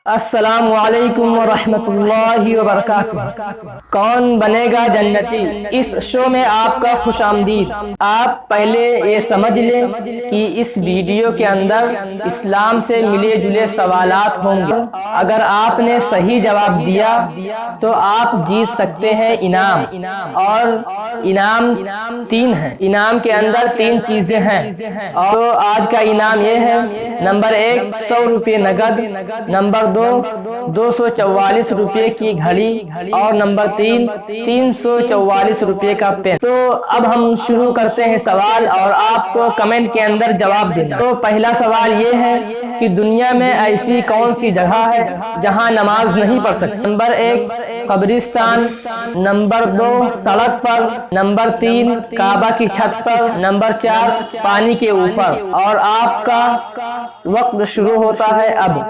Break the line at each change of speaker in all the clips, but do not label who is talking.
अस्सलामु अलैकुम वरहमतुल्लाहि वबरकातुहू। कौन बनेगा जन्नती, इस शो में आपका खुशामदीद। आप पहले ये समझ लें कि इस वीडियो के अंदर इस्लाम से मिले जुले सवालात होंगे। अगर आपने सही जवाब दिया तो आप जीत सकते हैं इनाम, और इनाम 3 है। इनाम के अंदर 3 चीजें हैं। और तो आज का इनाम ये है, नंबर 1 100 रुपये नगद, नंबर 2 244 रुपये की घड़ी, और नंबर 3 344 रुपये का पेन। तो अब हम शुरू करते हैं सवाल, और आपको कमेंट के अंदर जवाब देना। तो पहला सवाल ये है कि दुनिया में ऐसी कौन सी जगह है जहां नमाज नहीं पढ़ सकते। नंबर 1 कब्रिस्तान, नंबर 2 सड़क पर, नंबर 3 काबा की छत पर, नंबर 4 पानी के ऊपर। और आपका वक्त शुरू होता है अब।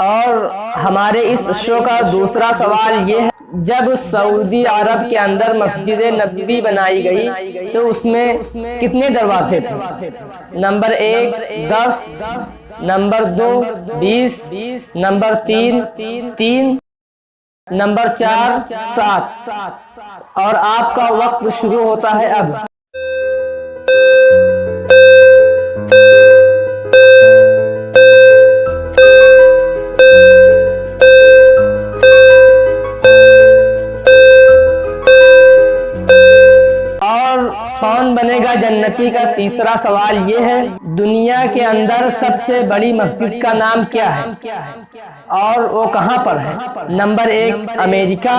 और हमारे इस शो का दूसरा सवाल ये है, जब सऊदी अरब के अंदर मस्जिद नबवी बनाई गई तो उसमें कितने दरवाजे थे। Number 1 10, number 2 20, number 3 number 4 7। और आपका वक्त शुरू होता है अब। कौन बनेगा जन्नती का तीसरा सवाल ये है, दुनिया के अंदर सबसे बड़ी मस्जिद का नाम क्या है और वो कहाँ पर है। नंबर 1 अमेरिका,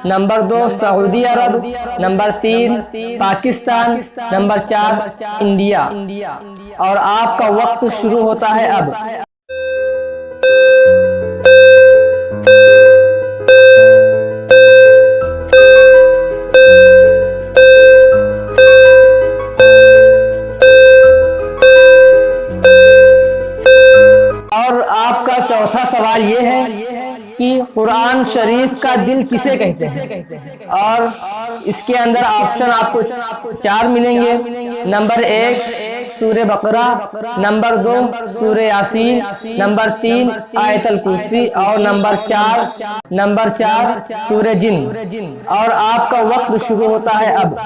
नंबर 2 सऊदी अरब, नंबर 3 पाकिस्तान, नंबर 4 इंडिया। और आपका वक्त शुरू होता है अब। आपका चौथा सवाल ये है कि कुरान शरीफ का दिल किसे कहते हैं। और इसके अंदर ऑप्शन आपको 4 मिलेंगे। नंबर 1 सूरे बकरा, नंबर 2 सूरे यासीन, नंबर 3 आयतल कुर्सी, और नंबर 4 सूरे जिन। और आपका वक्त शुरू होता है अब।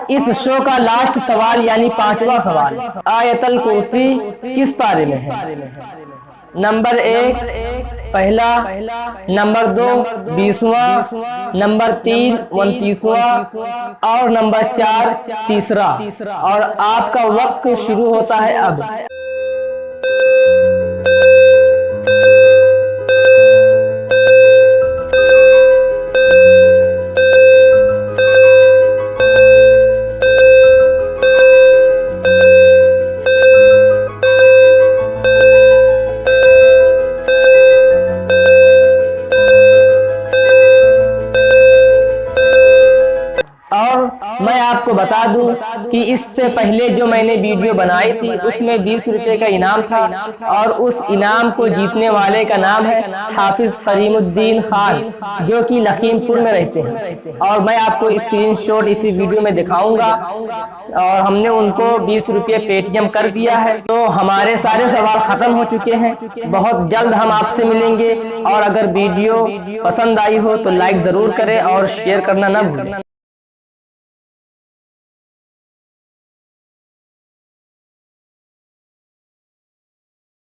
इस शो का लास्ट सवाल यानी 5वां सवाल, आयतल कुर्सी किस पारे में है। नंबर 1 पहला, नंबर 2 20वां, नंबर 3 29वां, और नंबर 4 तीसरा। और आपका वक्त शुरू होता है अब। मैं आपको बता दूं कि इससे पहले जो मैंने वीडियो बनाई थी उसमें 20 रुपए का इनाम था, और उस इनाम को जीतने वाले का नाम है हाफिज करीमुद्दीन खान, जो कि लखीमपुर में रहते हैं। और मैं आपको स्क्रीनशॉट इसी वीडियो में दिखाऊंगा। और हमने उनको 20 रुपये पेटीएम कर दिया है। तो हमारे सारे सवाल खत्म हो चुके हैं। बहुत जल्द हम आपसे मिलेंगे। और अगर वीडियो पसंद आई हो तो लाइक जरूर करें और शेयर करना ना भूलें।